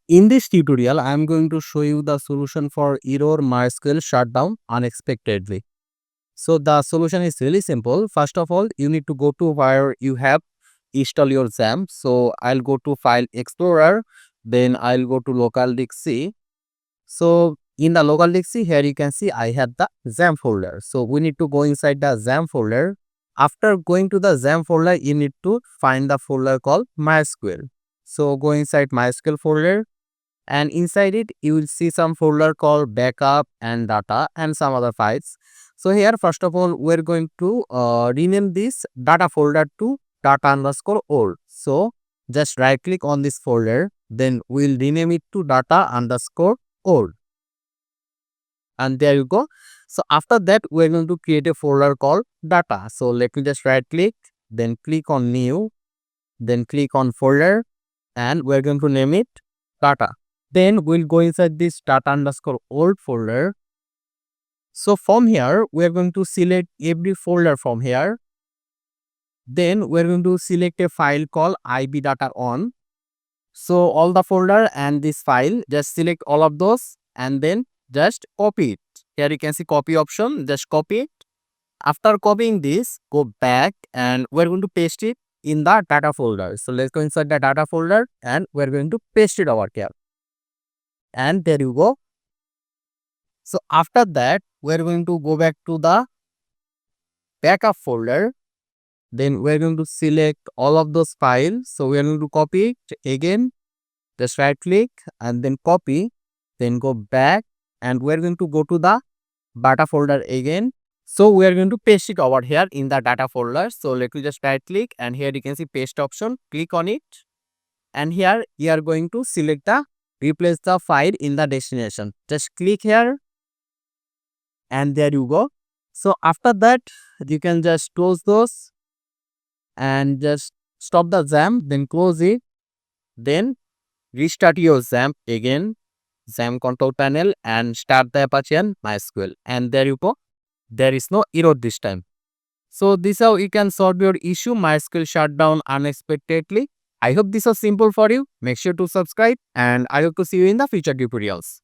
In this tutorial, I am going to show you the solution for error MySQL shutdown unexpectedly. So the solution is really simple. First of all, you need to go to where you have installed your XAMPP. So I'll go to File Explorer, then I'll go to local disk C. So in the local disk C, here you can see I have the XAMPP folder. So we need to go inside the XAMPP folder. After going to the XAMPP folder, you need to find the folder called MySQL. So go inside MySQL folder, and inside it you will see some folder called backup and data and some other files. So here first of all we're going to rename this data folder to data_old. So just right click on this folder, then we'll rename it to data_old, and there you go. So after that we're going to create a folder called data. So let me just right click, then click on new, then click on folder, and we're going to name it data. Then we'll go inside this data_old folder. So from here, we're going to select every folder from here. Then we're going to select a file called ibdata_on. So all the folder and this file, just select all of those and then just copy it. Here you can see copy option, just copy it. After copying this, go back and we're going to paste it in the data folder. So let's go inside the data folder and we're going to paste it over here. And there you go. So after that, we're going to go back to the backup folder. Then we're going to select all of those files. So we're going to copy it again. Just right click and then copy. Then go back and we're going to go to the data folder again. So we are going to paste it over here in the data folder. So let me just right click and here you can see paste option. Click on it. And here you are going to select the replace the file in the destination. Just click here. And there you go. So after that, you can just close those and just stop the XAMPP, then close it, then restart your XAMPP again, XAMPP control panel, and start the Apache and MySQL. And there you go. There is no error this time. So this is how you can solve your issue MySQL shutdown unexpectedly. I hope this was simple for you. Make sure to subscribe and I hope to see you in the future tutorials.